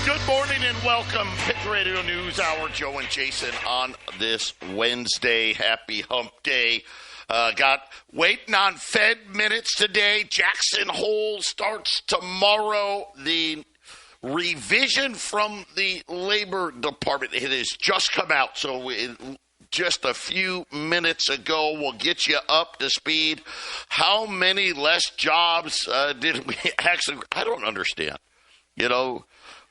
Good morning and welcome. Patriot Radio News Hour. Joe and Jason on this Wednesday. Happy hump day. Got waiting on Fed minutes today. Jackson Hole starts tomorrow. The revision from the Labor Department, it has just come out. So just a few minutes ago, we'll get you up to speed. How many less jobs did we actually? I don't understand. You know,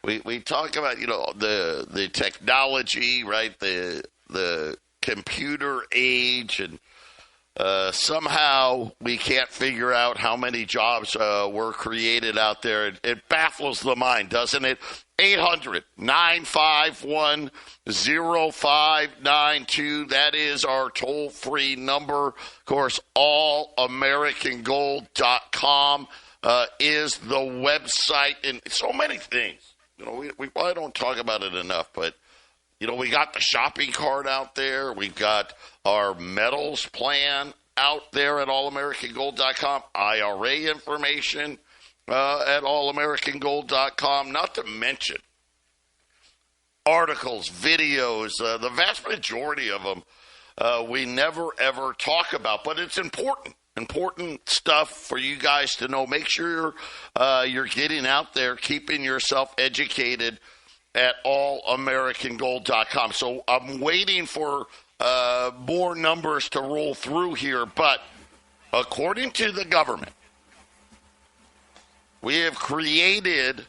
we talk about, you know, the technology, right? The computer age, and somehow we can't figure out how many jobs were created out there. It baffles the mind, doesn't it? 800-951-0592. That is our toll-free number. Of course, allamericangold.com is the website, and so many things. You know, we probably don't talk about it enough, but, you know, we got the shopping cart out there. We've got our metals plan out there at allamericangold.com, IRA information at allamericangold.com, not to mention articles, videos, the vast majority of them we never, ever talk about, but it's important stuff for you guys to know. Make sure you're getting out there, keeping yourself educated at allamericangold.com. So I'm waiting for more numbers to roll through here, but according to the government, we have created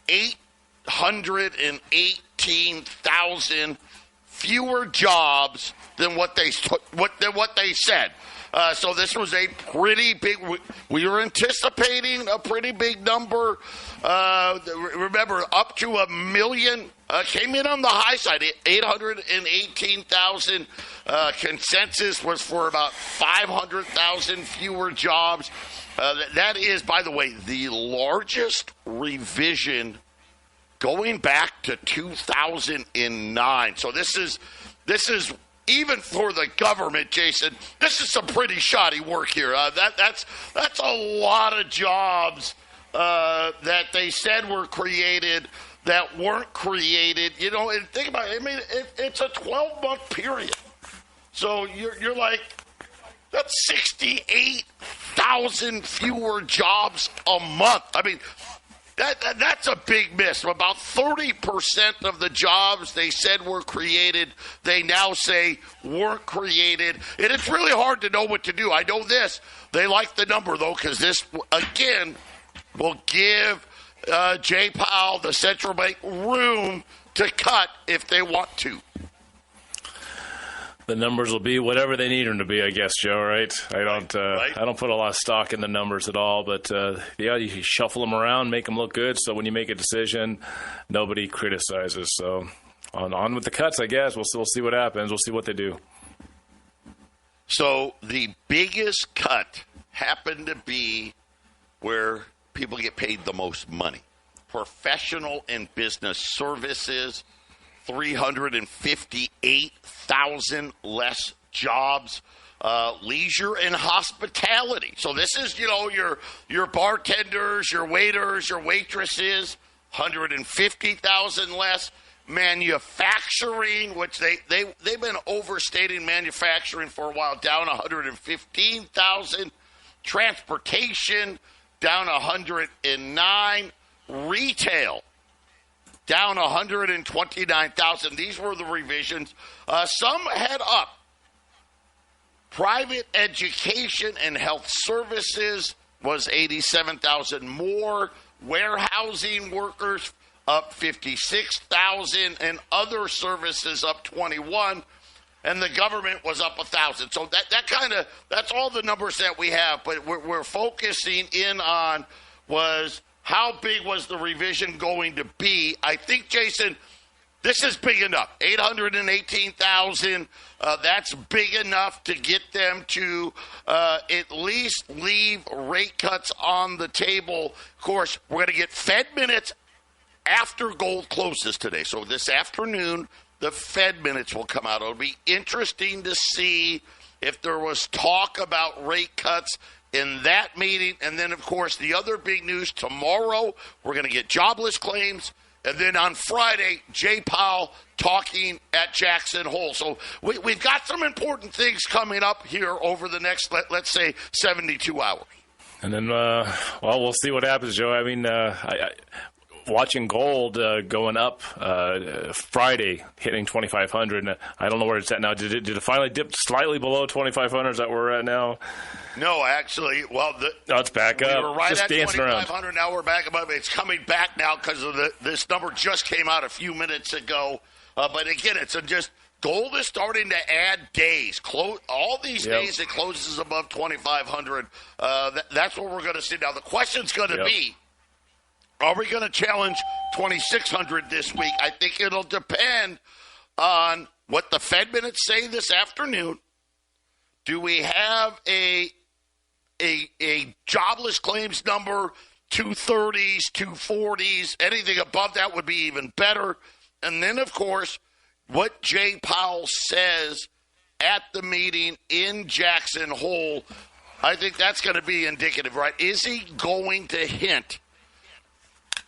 818,000 fewer jobs than what they said. So this was a pretty big. We were anticipating a pretty big number. Remember, up to 1 million came in on the high side. 818,000 consensus was for about 500,000 fewer jobs. That is, by the way, the largest revision going back to 2009. So this is even for the government, Jason. This is some pretty shoddy work here. That's a lot of jobs that they said were created that weren't created. You know, and think about it. I mean, it's a 12-month period. So you're like, that's 68,000 fewer jobs a month. I mean, that's a big miss. About 30% of the jobs they said were created, they now say weren't created. And it's really hard to know what to do. I know this. They like the number, though, because this, again, will give Jay Powell, the central bank, room to cut if they want to. The numbers will be whatever they need them to be, I guess, Joe, right? I don't put a lot of stock in the numbers at all, but yeah, you shuffle them around, make them look good, so when you make a decision, nobody criticizes. So on with the cuts, I guess. We'll see what happens. We'll see what they do. So the biggest cut happened to be where people get paid the most money. Professional and business services, 358,000 less jobs. Leisure and hospitality. So this is, you know, your bartenders, your waiters, your waitresses, 150,000 less. Manufacturing, which they've been overstating manufacturing for a while, down 115,000. Transportation, down 109. Retail, down 129,000. These were the revisions. Some head up. Private education and health services was 87,000 more. Warehousing workers up 56,000, and other services up 21. And the government was up 1,000. So that's all the numbers that we have. But we're focusing in on was how big was the revision going to be. I think, Jason, this is big enough. 818,000. That's big enough to get them to at least leave rate cuts on the table. Of course, we're going to get Fed minutes after gold closes today. So this afternoon, the Fed minutes will come out. It'll be interesting to see if there was talk about rate cuts in that meeting. And then, of course, the other big news tomorrow, we're going to get jobless claims. And then on Friday, Jay Powell talking at Jackson Hole. So we've got some important things coming up here over the next, let's say, 72 hours. And then, we'll see what happens, Joe. I mean, watching gold going up Friday, hitting 2,500. I don't know where it's at now. Did it finally dip slightly below 2,500? Is that where we're at now? No, actually. Well, it's back up. We were right just at 2,500. Now we're back above. It's coming back now because of this number just came out a few minutes ago. But again, it's just gold is starting to add days. All these days it closes above 2,500. That's what we're going to see. Now the question's going to be, are we going to challenge 2,600 this week? I think it'll depend on what the Fed minutes say this afternoon. Do we have a jobless claims number, 230s, 240s? Anything above that would be even better. And then, of course, what Jay Powell says at the meeting in Jackson Hole, I think that's going to be indicative, right? Is he going to hint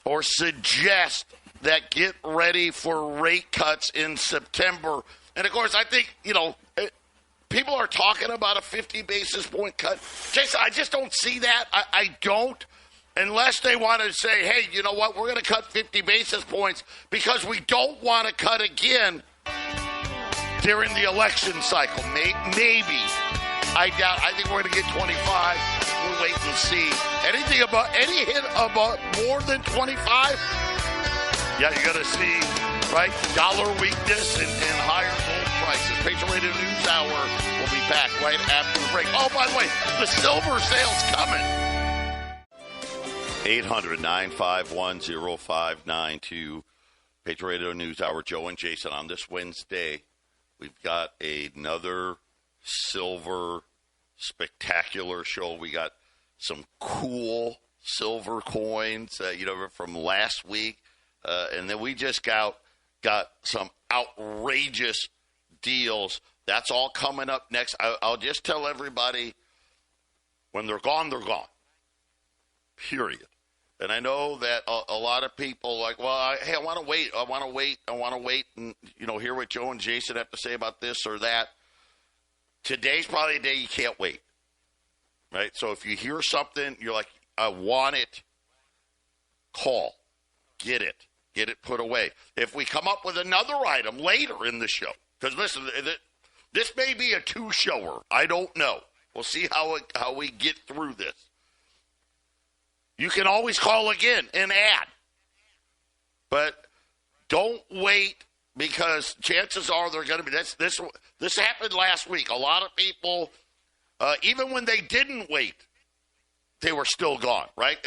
or suggest that get ready for rate cuts in September? And, of course, I think, people are talking about a 50 basis point cut. Jason, I just don't see that. I don't. Unless they want to say, hey, you know what, we're going to cut 50 basis points because we don't want to cut again during the election cycle. Maybe. I doubt. I think we're going to get 25. We'll wait and see. Any hit about more than 25? Yeah, you're going to see, right, dollar weakness and higher gold prices. Patriot Radio News Hour will be back right after the break. Oh, by the way, the silver sale's coming. 800-951-0592. Patriot Radio News Hour, Joe and Jason. On this Wednesday, we've got another silver spectacular show. We got some cool silver coins, from last week. And then we just got some outrageous deals. That's all coming up next. I'll just tell everybody, when they're gone, they're gone. Period. And I know that a lot of people like, well, I want to wait. I want to wait and, hear what Joe and Jason have to say about this or that. Today's probably a day you can't wait, right? So if you hear something, you're like, I want it, call, get it put away. If we come up with another item later in the show, because listen, this may be a two-shower. I don't know. We'll see how we get through this. You can always call again and add. But don't wait, because chances are they're going to be. This happened last week. A lot of people, even when they didn't wait, they were still gone, right?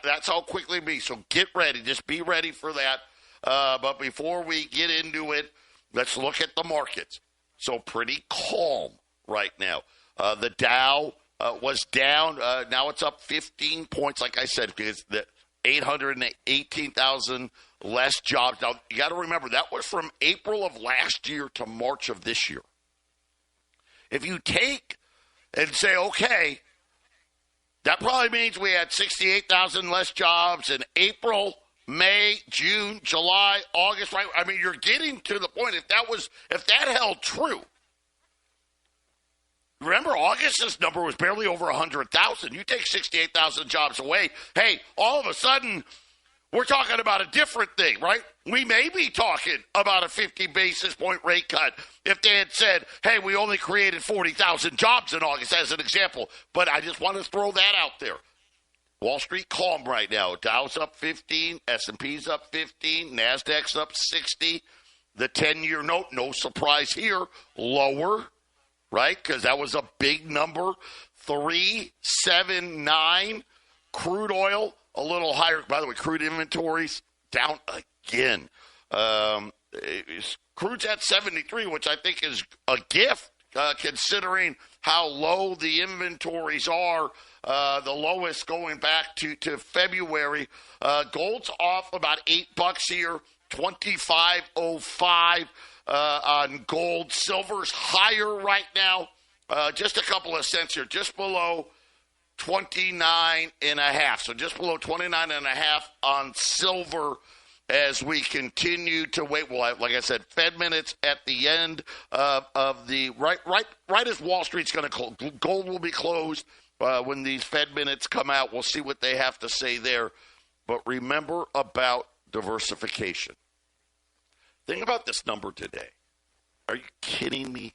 That's how quickly it be. So get ready. Just be ready for that. But before we get into it, let's look at the markets. So pretty calm right now. The Dow was down. Now it's up 15 points, like I said, because the 818,000 less jobs. Now, you got to remember, that was from April of last year to March of this year. If you take and say, okay, that probably means we had 68,000 less jobs in April, May, June, July, August, right? I mean, you're getting to the point, if that held true. Remember, August's number was barely over 100,000. You take 68,000 jobs away, hey, all of a sudden, we're talking about a different thing, right? We may be talking about a 50 basis point rate cut if they had said, hey, we only created 40,000 jobs in August, as an example. But I just want to throw that out there. Wall Street calm right now. Dow's up 15, S&P's up 15, NASDAQ's up 60. The 10-year note, no surprise here, lower, right? Because that was a big number. 379. Crude oil, a little higher. By the way, crude inventories down again. Crude's at 73, which I think is a gift, considering how low the inventories are. The lowest going back to February. Gold's off about $8 here, $25.05 on gold. Silver's higher right now, just a couple of cents here, just below 29.5. So just below 29.5 on silver as we continue to wait. Well, like I said, Fed minutes at the end of the right as Wall Street's going to close. Gold will be closed when these Fed minutes come out. We'll see what they have to say there. But remember about diversification. Think about this number today. Are you kidding me?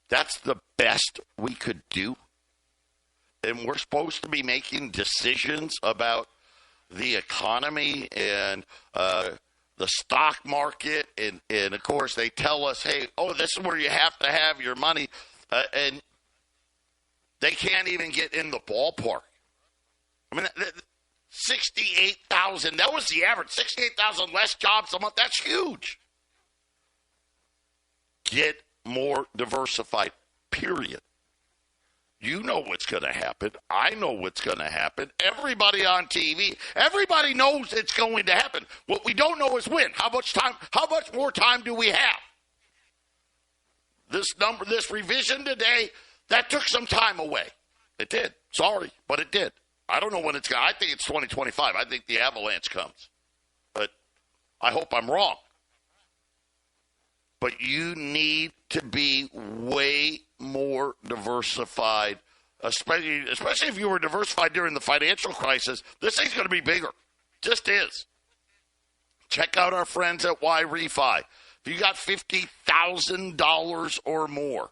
That's the best we could do? And we're supposed to be making decisions about the economy and the stock market. And, of course, they tell us, hey, this is where you have to have your money. And they can't even get in the ballpark. I mean, 68,000, that was the average. 68,000 less jobs a month. That's huge. Get more diversified, period. You know what's going to happen. I know what's going to happen. Everybody on TV, everybody knows it's going to happen. What we don't know is when. How much more time do we have? This revision today, that took some time away. It did. Sorry, but it did. I don't know when it's going to. I think it's 2025. I think the avalanche comes. But I hope I'm wrong. But you need to be way more diversified, especially if you were diversified during the financial crisis. This thing's going to be bigger. Just is. Check out our friends at Y-Refi. If you got $50,000 or more,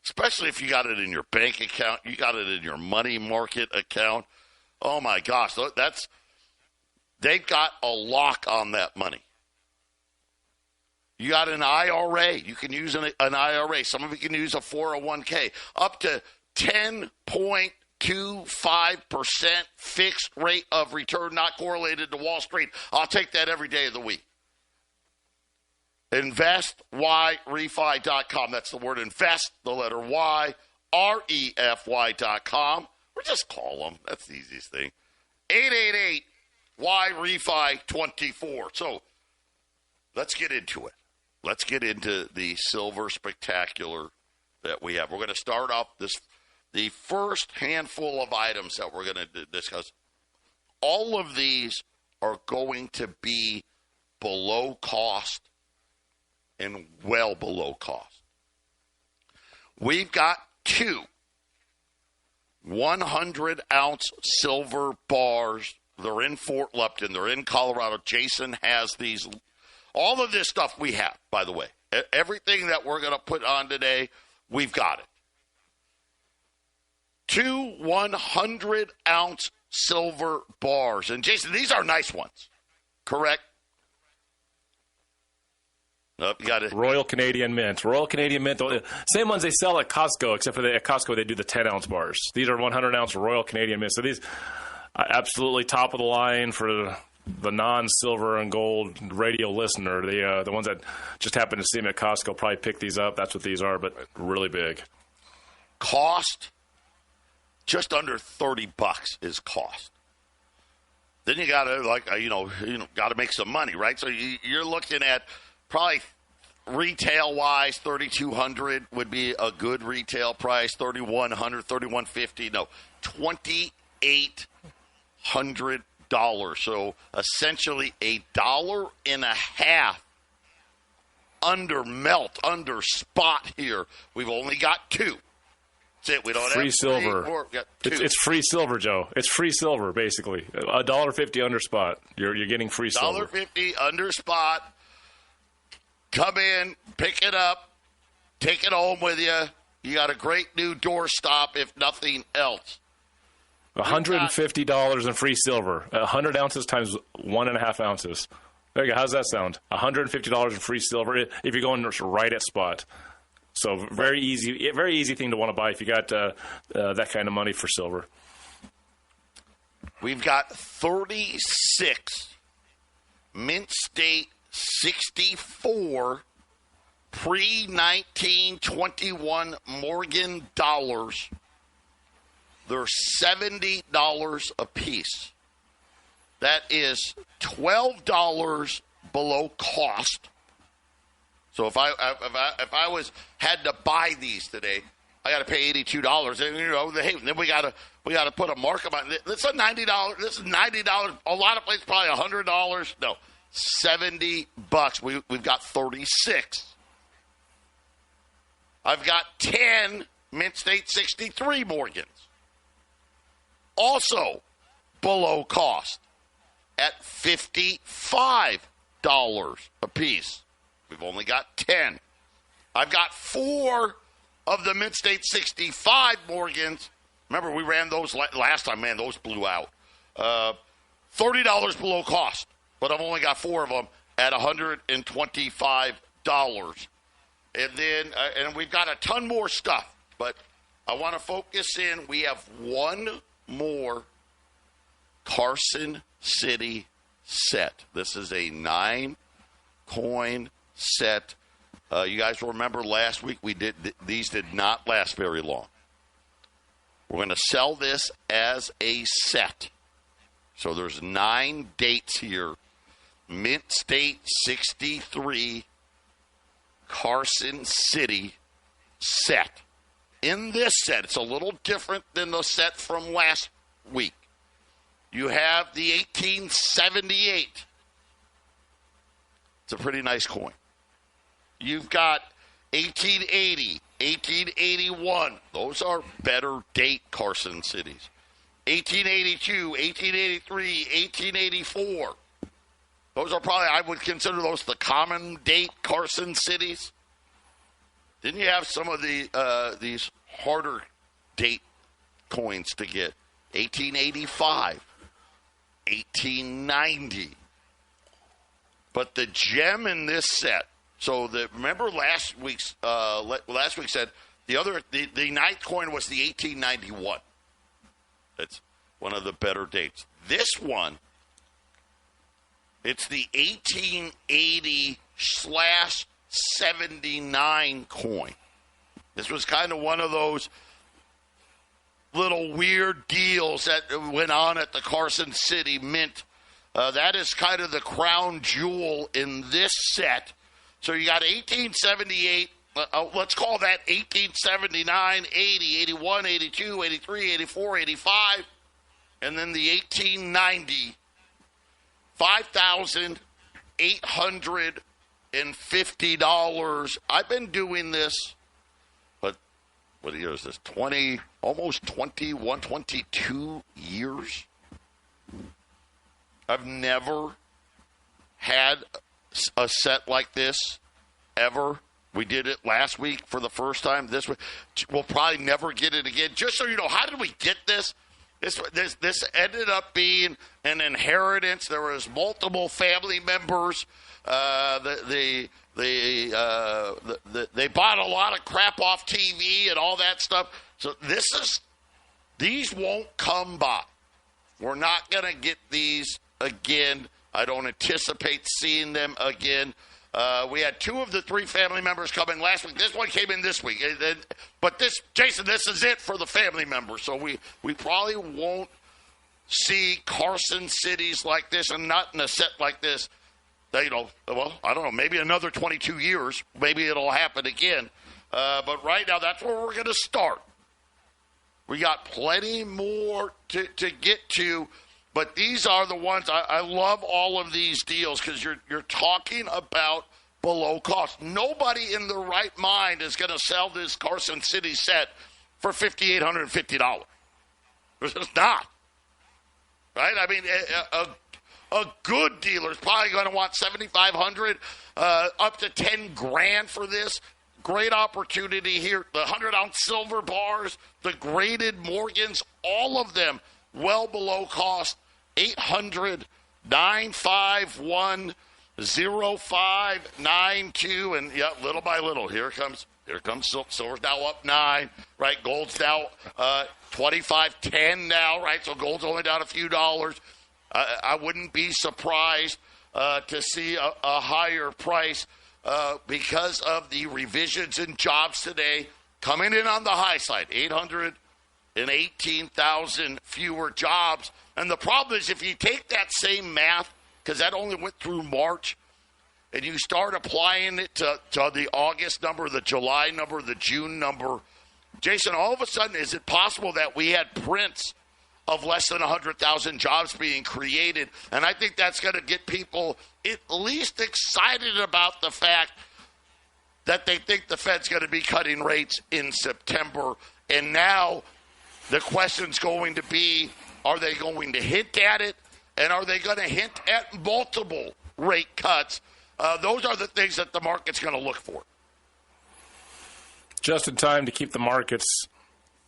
especially if you got it in your bank account, you got it in your money market account, oh my gosh, they've got a lock on that money. You got an IRA. You can use an IRA. Some of you can use a 401k. Up to 10.25% fixed rate of return, not correlated to Wall Street. I'll take that every day of the week. InvestYRefi.com. That's the word invest, the letter Y, REFY.com. Or just call them. That's the easiest thing. 888-YRefi24. So let's get into it. Let's get into the silver spectacular that we have. We're going to start off the first handful of items that we're going to discuss. All of these are going to be below cost and well below cost. We've got two 100-ounce silver bars. They're in Fort Lupton. They're in Colorado. Jason has these. All of this stuff we have, by the way. Everything that we're going to put on today, we've got it. Two 100-ounce silver bars. And, Jason, these are nice ones, correct? Nope, you got it. Royal Canadian Mint. Royal Canadian Mint. Same ones they sell at Costco, except for at Costco they do the 10-ounce bars. These are 100-ounce Royal Canadian Mint. So these absolutely top of the line for the non-silver and gold radio listener. The ones that just happen to see them at Costco probably pick these up. That's what these are, but really big. Cost, just under $30 is cost. Then you got to got to make some money, right? So you're looking at probably retail-wise, $3,200 would be a good retail price. $3,100, $3,150. No, $2,800. So essentially $1.50 under spot here. We've only got two. That's it. We don't free have silver. Three, we got two. It's free silver, Joe. It's free silver, basically. $1.50 under spot. You're getting free silver. $1.50 under spot. Come in, pick it up, take it home with you. You got a great new doorstop, if nothing else. $150 in free silver. 100 ounces times 1.5 ounces. There you go. How's that sound? $150 in free silver if you're going right at spot. So very easy thing to want to buy if you got that kind of money for silver. We've got 36 Mint State 64 pre-1921 Morgan dollars. They're $70 a piece. That is $12 below cost. So if I had to buy these today, I got to pay $82, and hey, then we got to put a markup on it. This is $90. This is $90. A lot of places probably $100. No, $70. We've got 36. I've got 10 Mint State 63 Morgans, also below cost at $55 a piece. We've only got 10. I've got 4 of the Mint State 65 Morgans. Remember, we ran those last time. Man, those blew out. $30 below cost, but I've only got 4 of them at $125. And then and we've got a ton more stuff, but I want to focus in. We have one more Carson City set. This is a 9-coin set. You guys remember last week these did not last very long. We're going to sell this as a set. So there's 9 dates here. Mint State 63 Carson City set. In this set, it's a little different than the set from last week. You have the 1878. It's a pretty nice coin. You've got 1880, 1881. Those are better date Carson cities. 1882, 1883, 1884. Those are probably, I would consider those the common date Carson cities. Then you have some of these harder date coins to get. 1885, 1890. But the gem in this set, remember last week said the ninth coin was the 1891. That's one of the better dates. This one, it's the 1880/79 coin. This was kind of one of those little weird deals that went on at the Carson City Mint. That is kind of the crown jewel in this set. So you got 1878, let's call that 1879, 80, 81, 82, 83, 84, 85, and then the 1890, $5,850. I've been doing this, what year is this? 22 years. I've never had a set like this ever. We did it last week for the first time. This week, we'll probably never get it again. Just so you know, how did we get this? This ended up being an inheritance. There was multiple family members. They bought a lot of crap off TV and all that stuff. So these won't come by. We're not going to get these again. I don't anticipate seeing them again. We had 2 of the 3 family members come in last week. This one came in this week. But Jason, this is it for the family members. So we probably won't see Carson cities like this and not in a set like this. I don't know, maybe another 22 years. Maybe it'll happen again. But right now, that's where we're going to start. We got plenty more to get to. But these are the ones, I love all of these deals because you're talking about below cost. Nobody in the right mind is going to sell this Carson City set for $5,850. It's just not. Right? I mean, a good dealer is probably going to want $7,500, up to $10,000 for this. Great opportunity here. The 100-ounce silver bars, the graded Morgans, all of them well below cost. 800-951-0592. And yeah, little by little, here comes silver's now up 9, right? Gold's now 25.10 now, right? So gold's only down a few dollars. I wouldn't be surprised to see a higher price because of the revisions in jobs today coming in on the high side. 818,000 fewer jobs. And the problem is if you take that same math, because that only went through March, and you start applying it to the August number, the July number, the June number, Jason, all of a sudden, is it possible that we had prints of less than 100,000 jobs being created? And I think that's going to get people at least excited about the fact that they think the Fed's going to be cutting rates in September. And now the question's going to be, are they going to hint at it? And are they going to hint at multiple rate cuts? Those are the things that the market's going to look for. Just in time to keep the markets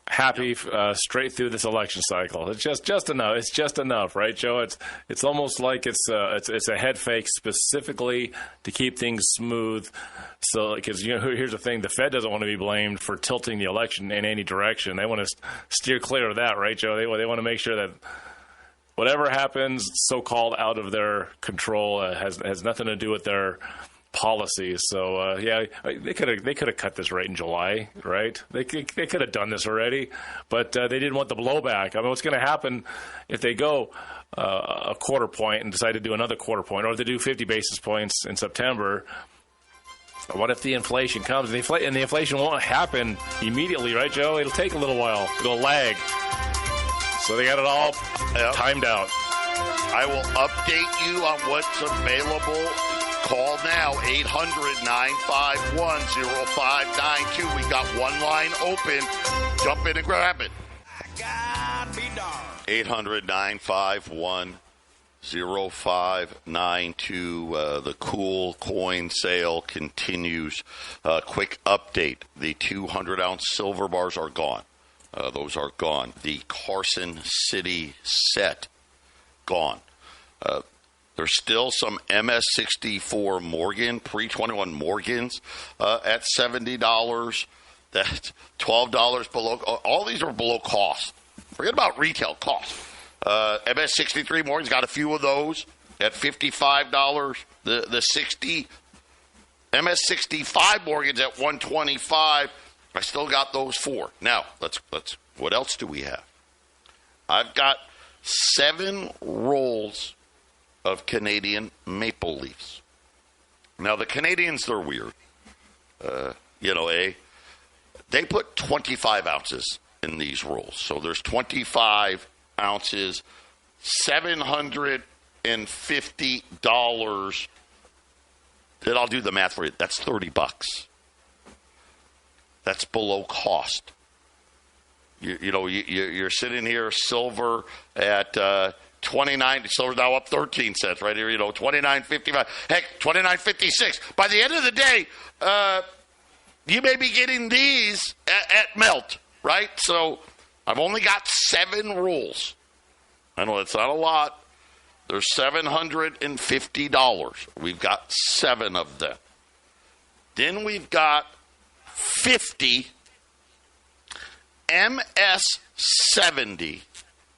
happy straight through this election cycle. It's just enough. It's just enough, right, Joe? It's almost like it's a head fake specifically to keep things smooth. So, because here's the thing: the Fed doesn't want to be blamed for tilting the election in any direction. They want to steer clear of that, right, Joe? They want to make sure that whatever happens, so-called out of their control, has nothing to do with their policies. So they could have cut this rate in July, right? They could have done this already, but they didn't want the blowback. I mean, what's going to happen if they go a quarter point and decide to do another quarter point, or if they do 50 basis points in September? What if the inflation comes and the inflation won't happen immediately, right, Joe? It'll take a little while. It'll lag. So they got it all timed out. I will update you on what's available. Call now, 800-951-0592. We got one line open. Jump in and grab it. 800-951-0592. The cool coin sale continues. Quick update. The 200-ounce silver bars are gone. Those are gone. The Carson City set, gone. There's still some MS-64 Morgan, pre-21 Morgans at $70. That's $12 below. All these are below cost. Forget about retail cost. MS-63 Morgan's got a few of those at $55. The 60 MS-65 Morgan's at $125. I still got those four. Now, let's. What else do we have? I've got 7 rolls of Canadian maple leaves. Now, the Canadians, they're weird. They put 25 ounces in these rolls. So there's 25 ounces, $750. Then I'll do the math for you. That's $30. That's below cost. You're sitting here, silver at 29. Silver's now up 13 cents right here. $29.55. Heck, $29.56. By the end of the day, you may be getting these at melt, right? So I've only got 7 rolls. I know it's not a lot. There's $750. We've got 7 of them. Then we've got 50 MS-70.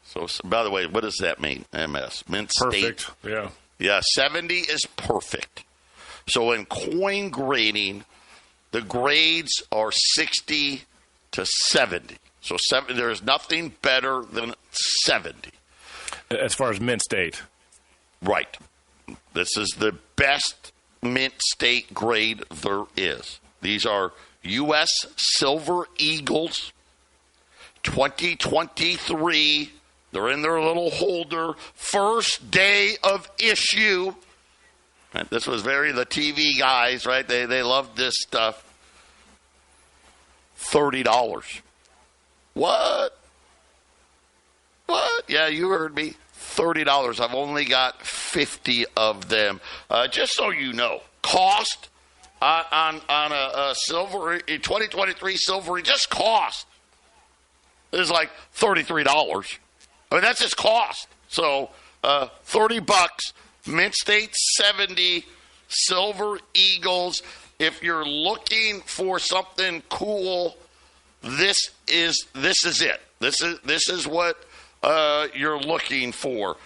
So, by the way, what does that mean, MS? Mint perfect. State. Yeah. Yeah, 70 is perfect. So in coin grading, the grades are 60 to 70. So there's nothing better than 70. As far as mint state. Right. This is the best mint state grade there is. These are U.S. Silver Eagles 2023. They're in their little holder. First day of issue. And this was the TV guys, right? They loved this stuff. $30. What? Yeah, you heard me. $30. I've only got 50 of them. Just so you know, cost on a silver, 2023 silver, just cost is like $33. I mean, that's its cost. So $30, mint state 70, silver Eagles. If you're looking for something cool, this is it. This is what you're looking for.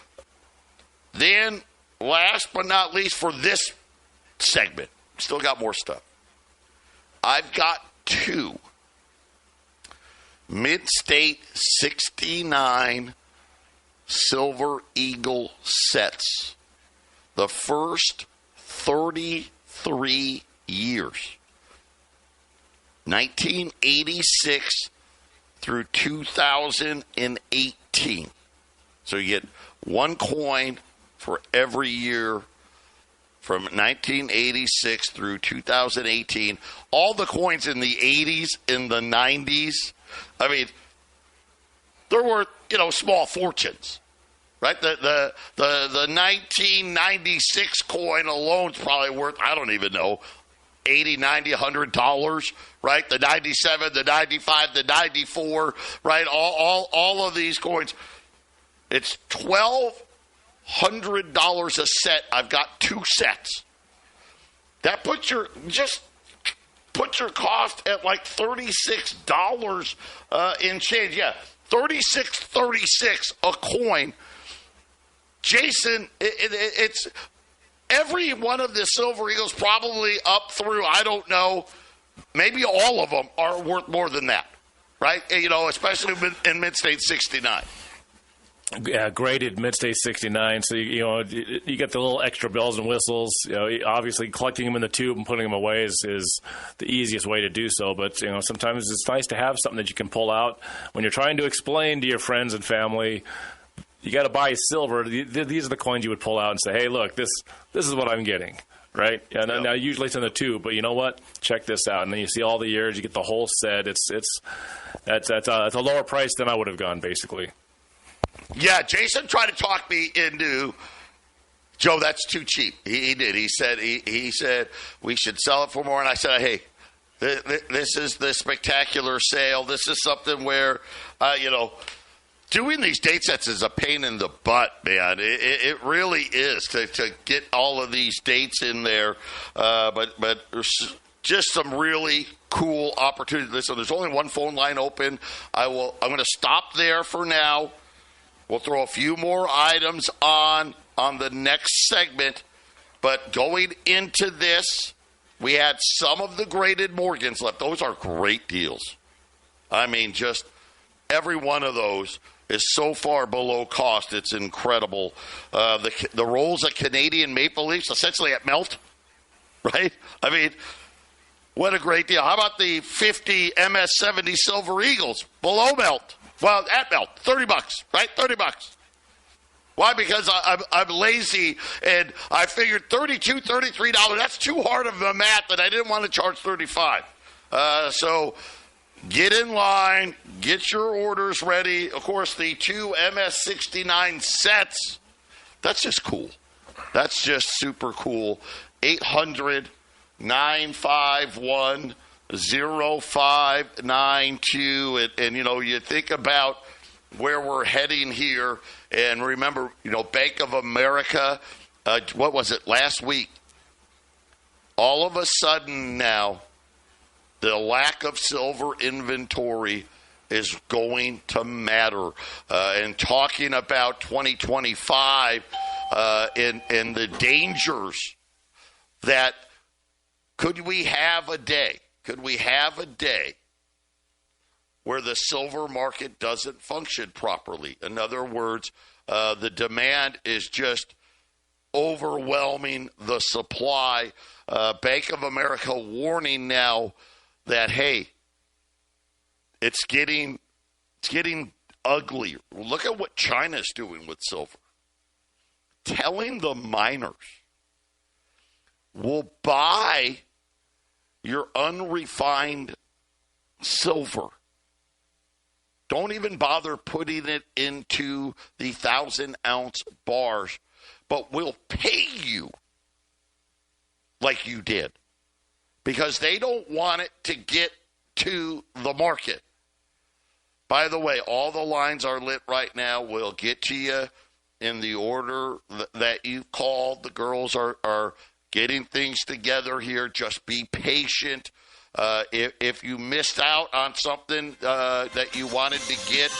Then, last but not least, for this segment, still got more stuff. I've got 2 Mid-State 69 Silver Eagle sets. The first 33 years. 1986 through 2018. So you get one coin for every year from 1986 through 2018. All the coins in the 80s, in the 90s, I mean, they're worth, small fortunes, right? The 1996 coin alone is probably worth, I don't even know, $80, $90, $100, right? The 97, the 95, the 94, right? All of these coins. It's $1,200 a set. I've got 2 sets. That puts your cost at like $36 in change. Yeah, $36 a coin. Jason, it's every one of the Silver Eagles probably up through, I don't know, maybe all of them are worth more than that, right? Especially in Mid-State 69. Yeah, graded Mid-State 69. So, you get the little extra bells and whistles. Obviously collecting them in the tube and putting them away is the easiest way to do so. But, sometimes it's nice to have something that you can pull out when you're trying to explain to your friends and family, you got to buy silver. These are the coins you would pull out and say, hey, look, this is what I'm getting, right? And now usually it's in the tube, but you know what? Check this out. And then you see all the years, you get the whole set. It's a lower price than I would have gone, basically. Yeah, Jason tried to talk me into, Joe, that's too cheap. He did. He said we should sell it for more. And I said, hey, this is the spectacular sale. This is something where, doing these date sets is a pain in the butt, man. It really is to get all of these dates in there. But there's just some really cool opportunities. Listen, there's only one phone line open. I'm going to stop there for now. We'll throw a few more items on the next segment. But going into this, we had some of the graded Morgans left. Those are great deals. I mean, just every one of those is so far below cost. It's incredible. The rolls of Canadian Maple Leafs, essentially at melt, right? I mean, what a great deal. How about the 50 MS-70 Silver Eagles below melt? Well, at melt, $30, right? $30. Why? Because I'm lazy, and I figured $32, $33. That's too hard of a math, and I didn't want to charge $35. So get in line, get your orders ready. Of course, the 2 MS-69 sets, that's just cool. That's just super cool. 800-951-0592. And you think about where we're heading here. And remember, Bank of America, what was it, last week? All of a sudden now, the lack of silver inventory is going to matter. And talking about 2025 and the dangers that could we have a day where the silver market doesn't function properly? In other words, the demand is just overwhelming the supply. Bank of America warning now that, hey, it's getting uglier. Look at what China's doing with silver. Telling the miners, we'll buy your unrefined silver. Don't even bother putting it into the 1,000-ounce bars, but we'll pay you like you did, because they don't want it to get to the market. By the way, all the lines are lit right now. We'll get to you in the order that you called. The girls are getting things together here. Just be patient. If you missed out on something that you wanted to get,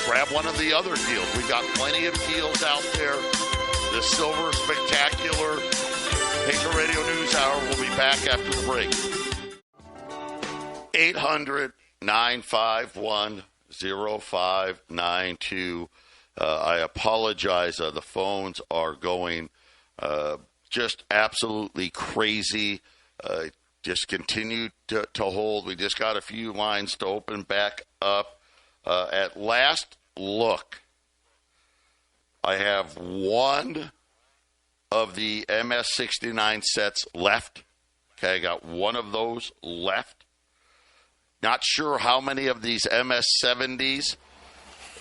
grab one of the other deals. We've got plenty of deals out there. The Silver Spectacular Patriot Radio News Hour. We'll be back after the break. 800-951-0592. I apologize. The phones are going just absolutely crazy. just continue to hold. We just got a few lines to open back up. At last look, I have one of the MS-69 sets left. Okay, I got one of those left. Not sure how many of these MS-70s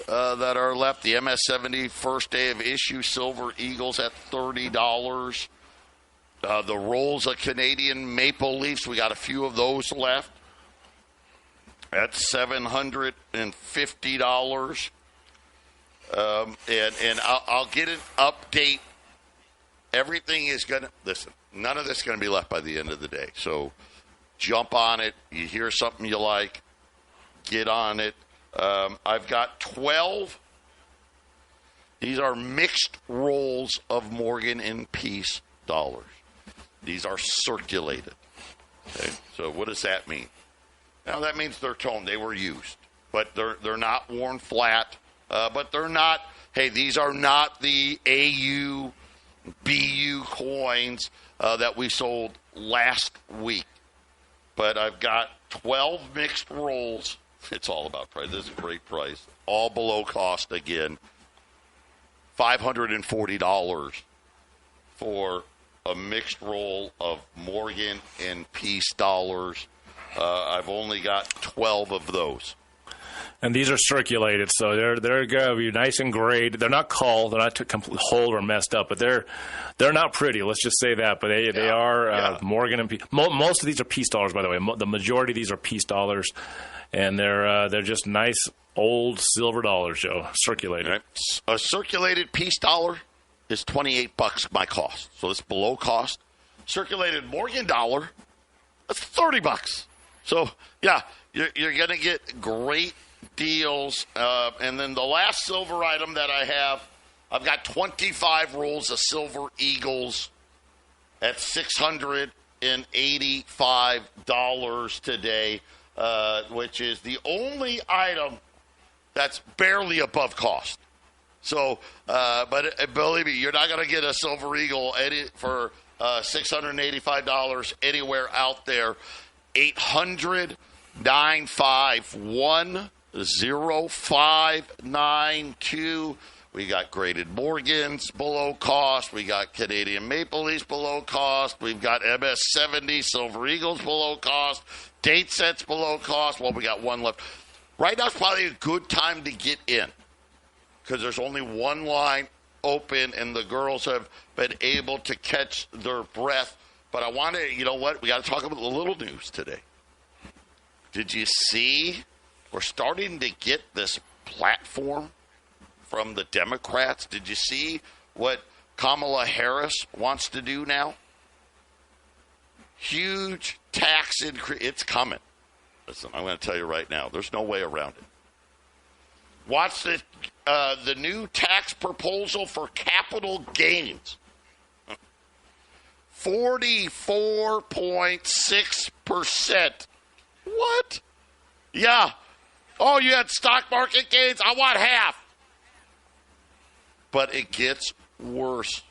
that are left. The MS-70 first day of issue, Silver Eagles at $30. The rolls of Canadian Maple Leafs, we got a few of those left at $750. And I'll get an update. Everything is going to, listen, none of this is going to be left by the end of the day. So jump on it. You hear something you like, get on it. I've got 12. These are mixed rolls of Morgan and Peace dollars. These are circulated. Okay? So what does that mean? Now that means they're toned. They were used, but they're not worn flat. But they're not. Hey, these are not the AU, BU coins that we sold last week. But I've got 12 mixed rolls. It's all about price. This is a great price. All below cost again. $540 for a mixed roll of Morgan and Peace dollars. I've only got 12 of those. And these are circulated, so they're going to be nice and grayed. They're not cull, they're not whole or messed up, but they're not pretty. Let's just say that. But they are Morgan and Peace. Most of these are Peace dollars, by the way. The majority of these are Peace dollars, and they're just nice old silver dollars, Joe, circulated. Right. A circulated Peace dollar is $28 my cost, so it's below cost. Circulated Morgan dollar, that's $30. So yeah, you're going to get great deals. And then the last silver item that I have, I've got 25 rolls of Silver Eagles at $685 today, which is the only item that's barely above cost. So, but believe me, you're not going to get a Silver Eagle for $685 anywhere out there. 800-951-0592. We got graded Morgans below cost. We got Canadian Maple Leafs below cost. We've got MS-70 Silver Eagles below cost. Date sets below cost. Well, we got one left. Right now is probably a good time to get in because there's only one line open and the girls have been able to catch their breath. But I want to, you know what? We got to talk about the little news today. Did you see? We're starting to get this platform from the Democrats. Did you see what Kamala Harris wants to do now? Huge tax increase. It's coming. Listen, I'm going to tell you right now. There's no way around it. Watch the new tax proposal for capital gains. 44.6%. What? Yeah. Oh, you had stock market gains? I want half. But it gets worse.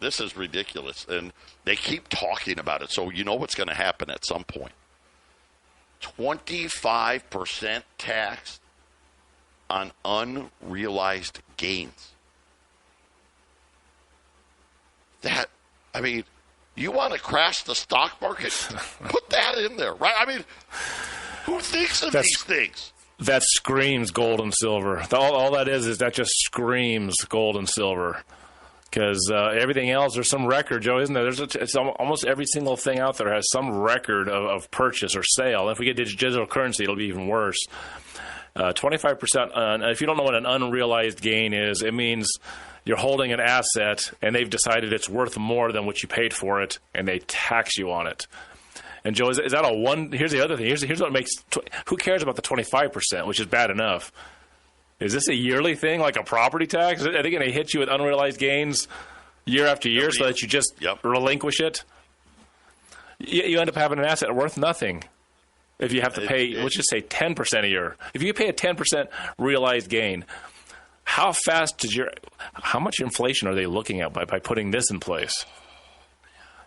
This is ridiculous. And they keep talking about it. So you know what's going to happen at some point. 25% tax on unrealized gains. That, I mean, you want to crash the stock market? Put that in there, right? I mean, who thinks of these things? That screams gold and silver. All that is that just screams gold and silver. Because everything else, there's some record, Joe, isn't there? It's almost every single thing out there has some record of purchase or sale. If we get digital currency, it'll be even worse. 25%. If you don't know what an unrealized gain is, it means you're holding an asset and they've decided it's worth more than what you paid for it, and they tax you on it. And Joe, is that a one? Here's the other thing. Here's what makes. Who cares about the 25%, which is bad enough? Is this a yearly thing, like a property tax? Are they going to hit you with unrealized gains year after year so that you just relinquish it? You end up having an asset worth nothing if you have to pay, let's just say 10% a year. If you pay a 10% realized gain, how much inflation are they looking at by putting this in place?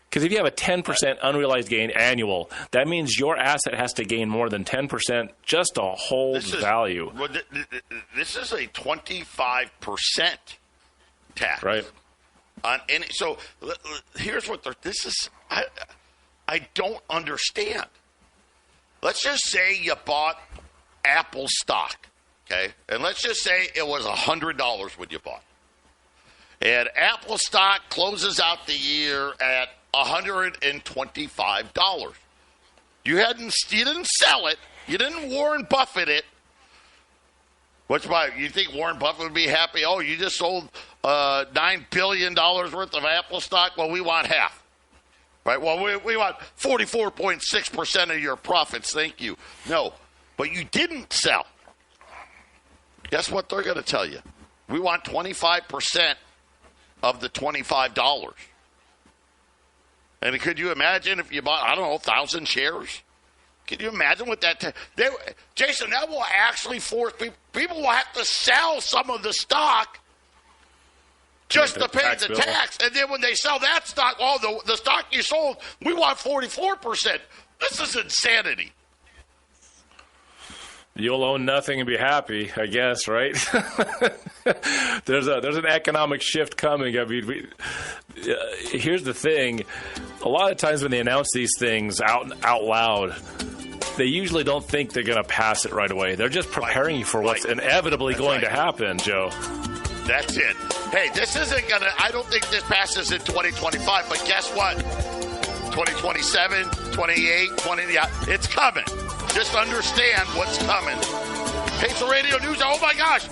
Because if you have a 10% unrealized gain annual, that means your asset has to gain more than 10% just to hold value. Well, this is a 25% tax. Right. On any, so here's what this is. I don't understand. Let's just say you bought Apple stock, okay? And let's just say it was $100 when you bought it. And Apple stock closes out the year at $125. You didn't sell it. You didn't Warren Buffett it. You think Warren Buffett would be happy? Oh, you just sold $9 billion worth of Apple stock? Well, we want half. Right? Well, we want 44.6% of your profits. Thank you. No, but you didn't sell. Guess what they're going to tell you? We want 25% of the $25. And could you imagine if you bought, 1,000 shares? Can you imagine what that Jason, that will actually force people will have to sell some of the stock just to pay the tax. And then when they sell that stock, the stock you sold, we want 44%. This is insanity. You'll own nothing and be happy, I guess, right? There's an economic shift coming. I mean, here's the thing. A lot of times when they announce these things out loud, they usually don't think they're going to pass it right away. They're just preparing you for what's inevitably going to happen, Joe. That's it. Hey, this isn't going to – I don't think this passes in 2025, but guess what? 2027, 28, 20 – it's coming. Just understand what's coming. Patriot Radio News Hour. Oh, my gosh.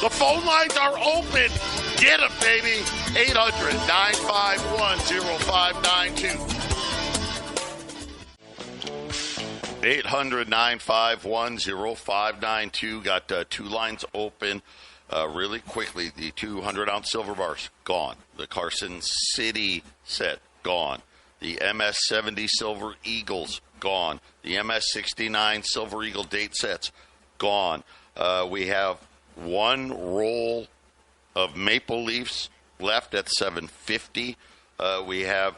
The phone lines are open. Get them, baby. 800-951-0592. 800-951-0592. Got two lines open really quickly. The 200-ounce silver bars, gone. The Carson City set, gone. The MS-70 Silver Eagles, gone. The MS-69 Silver Eagle date sets, gone. We have one roll of Maple Leafs left at $7.50. We have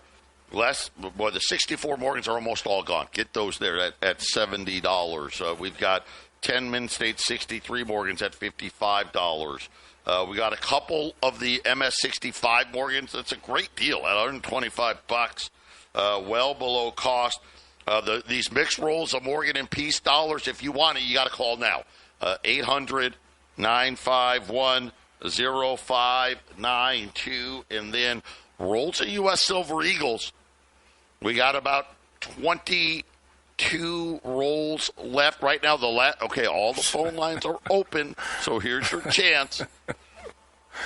the 64 Morgans are almost all gone. Get those there at $70. We've got 10 Min State 63 Morgans at $55. We got a couple of the MS-65 Morgans. That's a great deal at $125. Well below cost. These mixed rolls of Morgan and Peace dollars, if you want it, you got to call now. 800-951-0592. And then rolls of U.S. Silver Eagles. We got about 22 rolls left right now. All the phone lines are open, so here's your chance.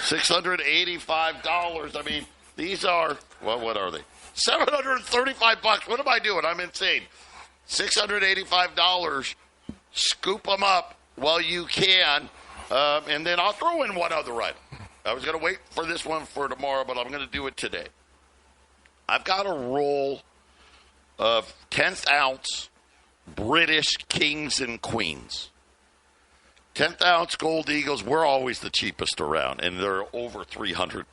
$685. I mean, these are, what are they? $735. What am I doing? I'm insane. $685. Scoop them up while you can. And then I'll throw in one other item. I was going to wait for this one for tomorrow, but I'm going to do it today. I've got a roll of 10th ounce British Kings and Queens. 10th ounce Gold Eagles, we're always the cheapest around, and they're over $300.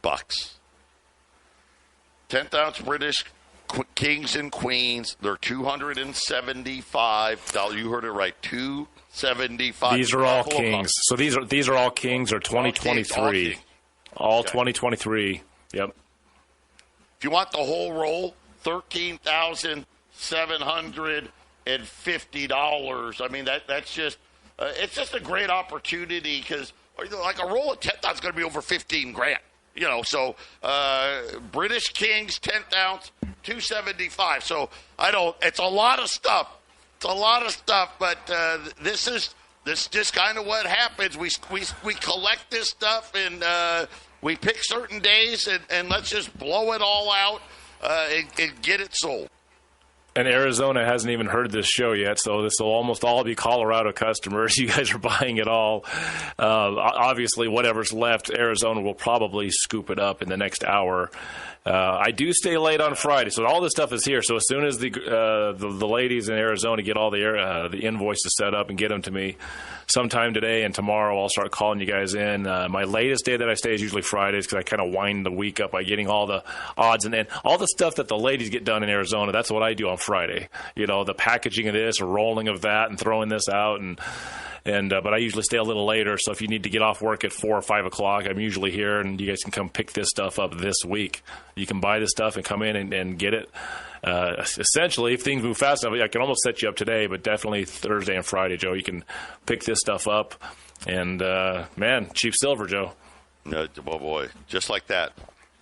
10th ounce British Kings and Queens, they're $275. You heard it right, $275. These are all Kings. So these are all Kings or 2023. All 2023. Yep. If you want the whole roll, $13,750. I mean, that's just it's just a great opportunity because like a roll of 10th ounce is going to be over $15,000. So British Kings 10th ounce, $275. So it's a lot of stuff. But this is just kind of what happens. We collect this stuff and we pick certain days and let's just blow it all out and get it sold. And Arizona hasn't even heard this show yet, so this will almost all be Colorado customers. You guys are buying it all. Obviously, whatever's left, Arizona will probably scoop it up in the next hour. I do stay late on Friday, so all this stuff is here. So as soon as the ladies in Arizona get all the invoices set up and get them to me sometime today and tomorrow, I'll start calling you guys in. My latest day that I stay is usually Fridays because I kind of wind the week up by getting all the odds and ends. All the stuff that the ladies get done in Arizona, that's what I do on Friday. You know, the packaging of this, rolling of that, and throwing this out, but I usually stay a little later, so if you need to get off work at 4 or 5 o'clock, I'm usually here, and you guys can come pick this stuff up this week. You can buy this stuff and come in and get it. Essentially, if things move fast enough, I can almost set you up today, but definitely Thursday and Friday, Joe. You can pick this stuff up, and, man, cheap silver, Joe. Oh, boy, just like that.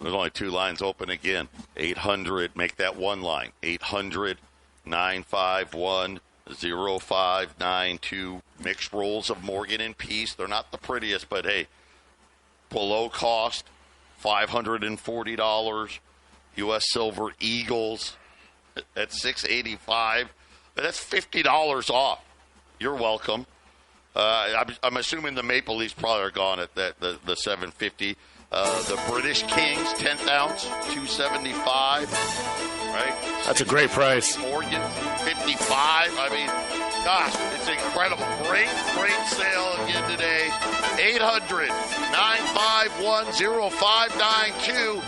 There's only 2 lines open again. 800, make that 1 line. 800-951-0592. Mixed rolls of Morgan and Peace. They're not the prettiest, but hey, below cost, $540. U.S. Silver Eagles at $685. That's $50 off. You're welcome. I'm assuming the Maple Leafs probably are gone at the $750. The British Kings 10th ounce, $275. Right? That's a great price. Morgan, $55. I mean, gosh, it's incredible. Great sale again today. 800-951-0592.